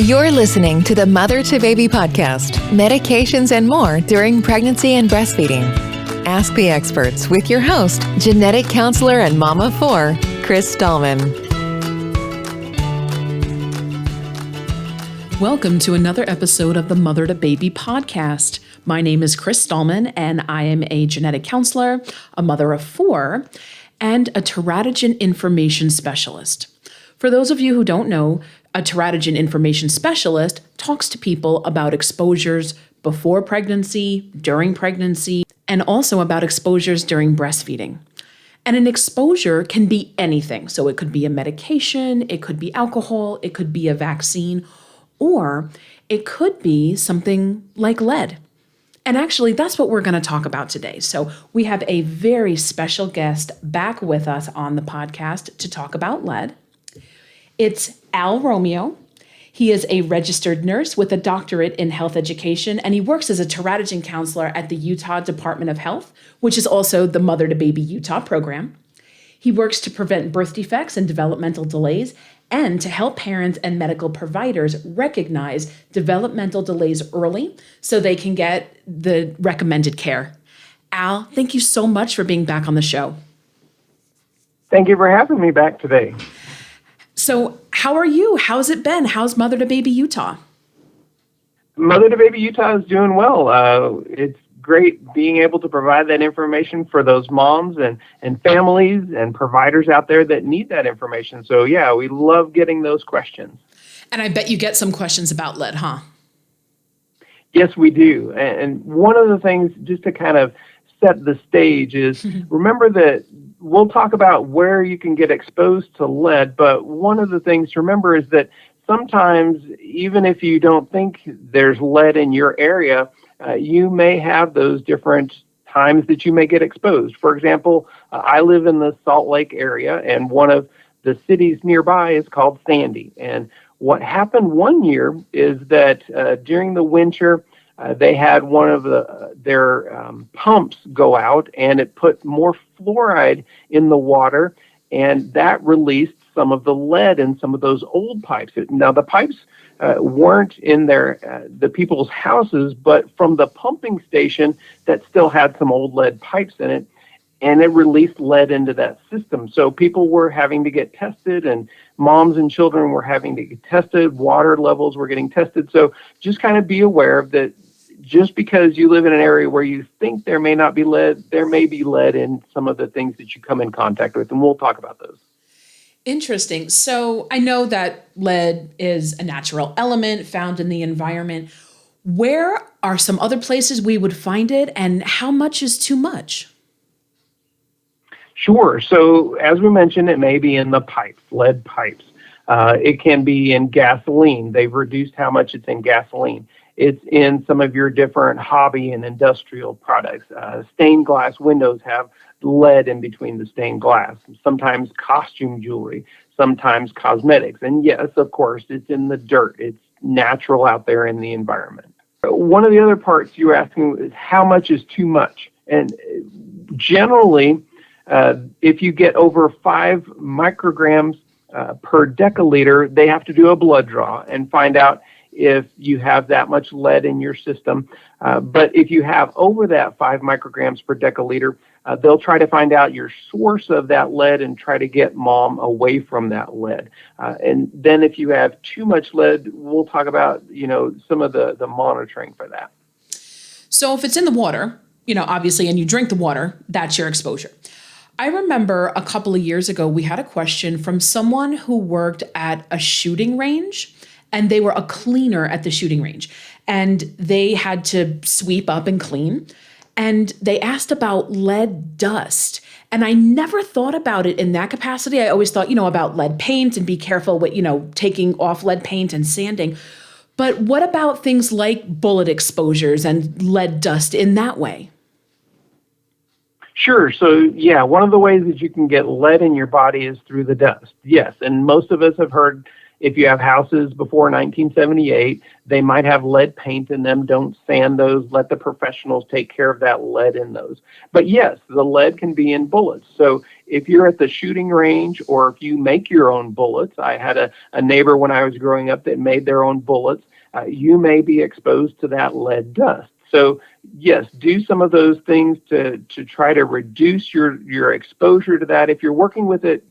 You're listening to the Mother to Baby podcast, medications and more during pregnancy and breastfeeding. Ask the experts with your host, genetic counselor and mom of four, Chris Stallman. Welcome to another episode of the Mother to Baby podcast. My name is Chris Stallman, and I am a genetic counselor, a mother of four, and a teratogen information specialist. For those of you who don't know, a teratogen information specialist talks to people about exposures before pregnancy, during pregnancy, and also about exposures during breastfeeding. And an exposure can be anything. So it could be a medication, it could be alcohol, it could be a vaccine, or it could be something like lead. And actually, that's what we're going to talk about today. So we have a very special guest back with us on the podcast to talk about lead. It's Al Romeo. He is a registered nurse with a doctorate in health education, and he works as a teratogen counselor at the Utah Department of Health, which is also the MotherToBaby Utah program. He works to prevent birth defects and developmental delays, and to help parents and medical providers recognize developmental delays early so they can get the recommended care. Al, thank you so much for being back on the show. Thank you for having me back today. So how are you? How's it been? How's MotherToBaby Utah? MotherToBaby Utah is doing well. It's great being able to provide that information for those moms and families and providers out there that need that information. So yeah, we love getting those questions. And I bet you get some questions about lead, huh? Yes, we do. And one of the things, just to kind of set the stage, is remember that we'll talk about where you can get exposed to lead, but one of the things to remember is that sometimes, even if you don't think there's lead in your area, you may have those different times that you may get exposed. For example, I live in the Salt Lake area, and one of the cities nearby is called Sandy. And what happened one year is that during the winter, they had one of their pumps go out, and it put more fluoride in the water, and that released some of the lead in some of those old pipes. Now, the pipes weren't in the people's houses, but from the pumping station that still had some old lead pipes in it, and it released lead into that system. So people were having to get tested, and moms and children were having to get tested. Water levels were getting tested. So just kind of be aware of that. Just because you live in an area where you think there may not be lead, there may be lead in some of the things that you come in contact with, and we'll talk about those. Interesting. So I know that lead is a natural element found in the environment. Where are some other places we would find it, and how much is too much? Sure. So as we mentioned, it may be in the pipes, lead pipes. It can be in gasoline. They've reduced how much it's in gasoline. It's in some of your different hobby and industrial products. Stained glass windows have lead in between the stained glass. Sometimes costume jewelry, sometimes cosmetics. And yes, of course, it's in the dirt. It's natural out there in the environment. One of the other parts you were asking is how much is too much? And generally, if you get over 5 micrograms per deciliter, they have to do a blood draw and find out if you have that much lead in your system. But if you have over that 5 micrograms per deciliter, they'll try to find out your source of that lead and try to get mom away from that lead. And then if you have too much lead, we'll talk about, some of the monitoring for that. So if it's in the water, obviously, and you drink the water, that's your exposure. I remember a couple of years ago, we had a question from someone who worked at a shooting range, and they were a cleaner at the shooting range, and they had to sweep up and clean. And they asked about lead dust. And I never thought about it in that capacity. I always thought, about lead paint and be careful with, taking off lead paint and sanding. But what about things like bullet exposures and lead dust in that way? Sure. So, yeah, one of the ways that you can get lead in your body is through the dust. Yes. And most of us have heard if you have houses before 1978, they might have lead paint in them. Don't sand those. Let the professionals take care of that lead in those. But yes, the lead can be in bullets. So if you're at the shooting range or if you make your own bullets, I had a neighbor when I was growing up that made their own bullets, you may be exposed to that lead dust. So yes, do some of those things to try to reduce your exposure to that. If you're working with it,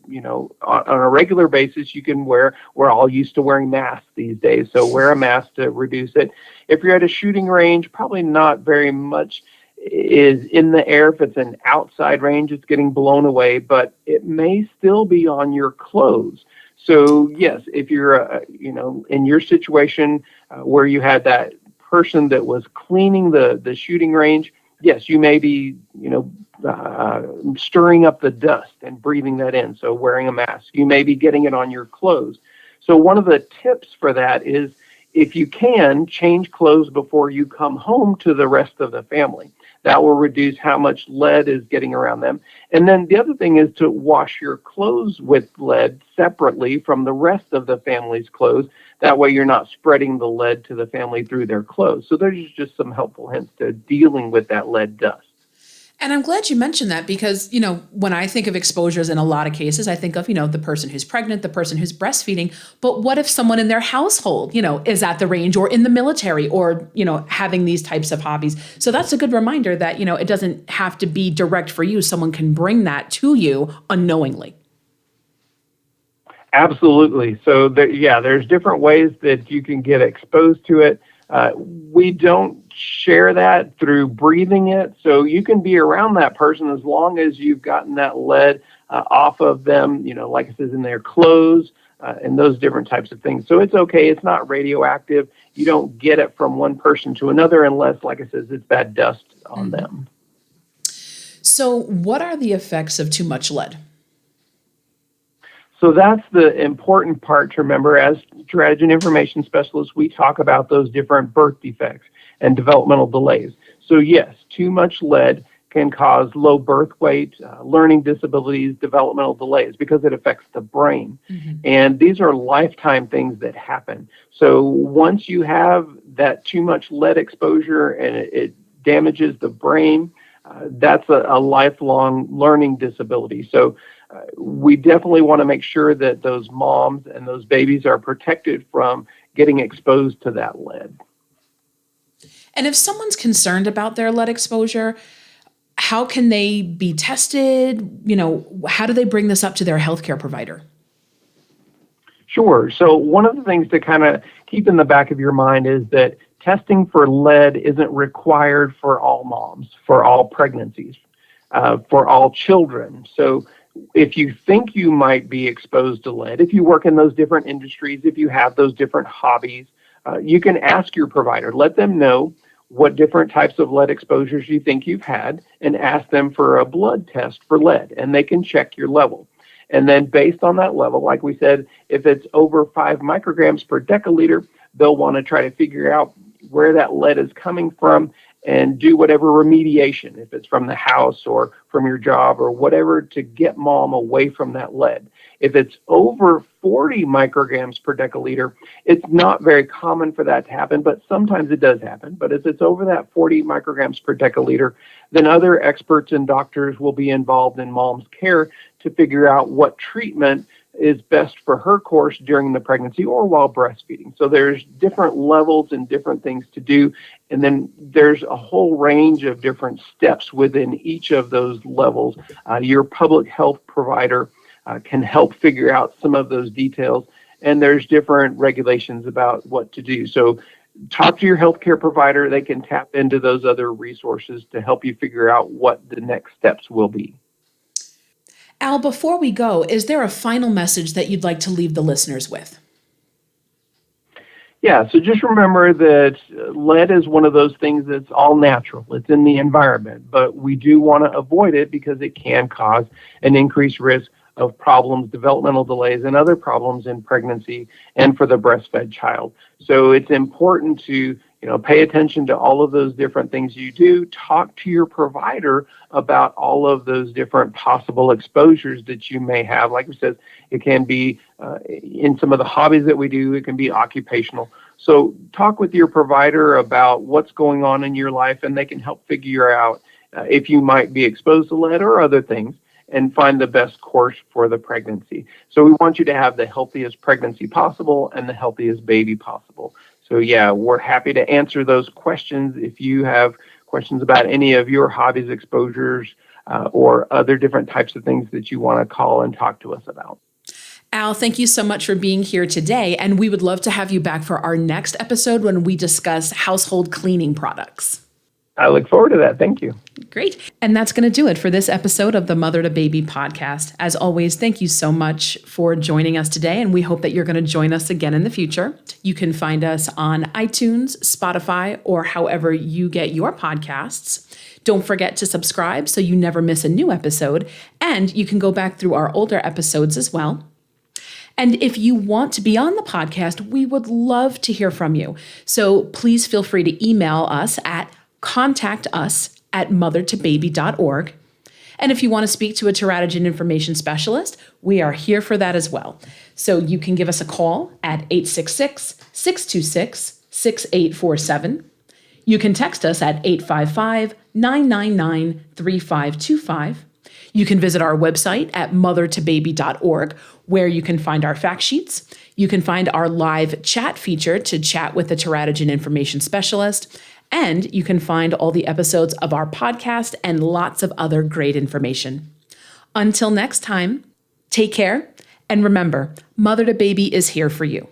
on a regular basis, you can we're all used to wearing masks these days, so wear a mask to reduce it. If you're at a shooting range, probably not very much is in the air. If it's an outside range, it's getting blown away, but it may still be on your clothes. So yes, if you're, in your situation where you had that person that was cleaning the shooting range, yes, you may be, stirring up the dust and breathing that in. So wearing a mask, you may be getting it on your clothes. So one of the tips for that is, if you can, change clothes before you come home to the rest of the family. That will reduce how much lead is getting around them. And then the other thing is to wash your clothes with lead separately from the rest of the family's clothes. That way you're not spreading the lead to the family through their clothes. So there's just some helpful hints to dealing with that lead dust. And I'm glad you mentioned that because, when I think of exposures in a lot of cases, I think of, the person who's pregnant, the person who's breastfeeding. But what if someone in their household, is at the range or in the military or, having these types of hobbies? So that's a good reminder that, it doesn't have to be direct for you. Someone can bring that to you unknowingly. Absolutely. So there's different ways that you can get exposed to it. We don't share that through breathing it. So you can be around that person as long as you've gotten that lead off of them, like it says, in their clothes and those different types of things. So it's okay. It's not radioactive. You don't get it from one person to another unless, like I said, it's bad dust on them. So what are the effects of too much lead? So that's the important part to remember. As teratogen information specialists, we talk about those different birth defects and developmental delays. So yes, too much lead can cause low birth weight, learning disabilities, developmental delays, because it affects the brain. And these are lifetime things that happen. So once you have that too much lead exposure and it damages the brain, that's a lifelong learning disability. So we definitely want to make sure that those moms and those babies are protected from getting exposed to that lead. And if someone's concerned about their lead exposure, how can they be tested? How do they bring this up to their healthcare provider? Sure. So one of the things to kind of keep in the back of your mind is that testing for lead isn't required for all moms, for all pregnancies, for all children. So if you think you might be exposed to lead, if you work in those different industries, if you have those different hobbies, you can ask your provider. Let them know what different types of lead exposures you think you've had and ask them for a blood test for lead, and they can check your level. And then based on that level, like we said, if it's over 5 micrograms per deciliter, they'll want to try to figure out where that lead is coming from and do whatever remediation, if it's from the house or from your job or whatever, to get mom away from that lead. If it's over 40 micrograms per deciliter, it's not very common for that to happen, but sometimes it does happen. But if it's over that 40 micrograms per deciliter, then other experts and doctors will be involved in mom's care to figure out what treatment is best for her course during the pregnancy or while breastfeeding. So there's different levels and different things to do. And then there's a whole range of different steps within each of those levels. Your public health provider can help figure out some of those details. And there's different regulations about what to do. So talk to your healthcare provider. They can tap into those other resources to help you figure out what the next steps will be. Al, before we go, is there a final message that you'd like to leave the listeners with? Yeah, so just remember that lead is one of those things that's all natural. It's in the environment, but we do want to avoid it because it can cause an increased risk of problems, developmental delays, and other problems in pregnancy and for the breastfed child. So it's important to pay attention to all of those different things you do. Talk to your provider about all of those different possible exposures that you may have. Like we said, it can be in some of the hobbies that we do, it can be occupational. So talk with your provider about what's going on in your life, and they can help figure out if you might be exposed to lead or other things. and find the best course for the pregnancy. So we want you to have the healthiest pregnancy possible and the healthiest baby possible. So yeah, we're happy to answer those questions. If you have questions about any of your hobbies, exposures, or other different types of things that you want to call and talk to us about. Al, thank you so much for being here today. And we would love to have you back for our next episode when we discuss household cleaning products. I look forward to that. Thank you. Great. And that's going to do it for this episode of the Mother to Baby podcast. As always, thank you so much for joining us today. And we hope that you're going to join us again in the future. You can find us on iTunes, Spotify, or however you get your podcasts. Don't forget to subscribe so you never miss a new episode. And you can go back through our older episodes as well. And if you want to be on the podcast, we would love to hear from you. So please feel free to email us at contact@MotherToBaby.org. And if you want to speak to a teratogen information specialist, we are here for that as well. So you can give us a call at 866-626-6847. You can text us at 855-999-3525. You can visit our website at MotherToBaby.org, where you can find our fact sheets. You can find our live chat feature to chat with a teratogen information specialist. And you can find all the episodes of our podcast and lots of other great information. Until next time, take care. And remember, Mother to Baby is here for you.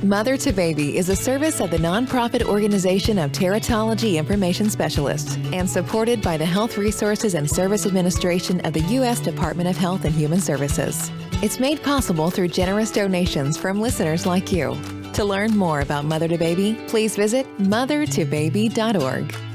Mother to Baby is a service of the nonprofit organization of Teratology Information Specialists and supported by the Health Resources and Service Administration of the U.S. Department of Health and Human Services. It's made possible through generous donations from listeners like you. To learn more about Mother to Baby, please visit mothertobaby.org.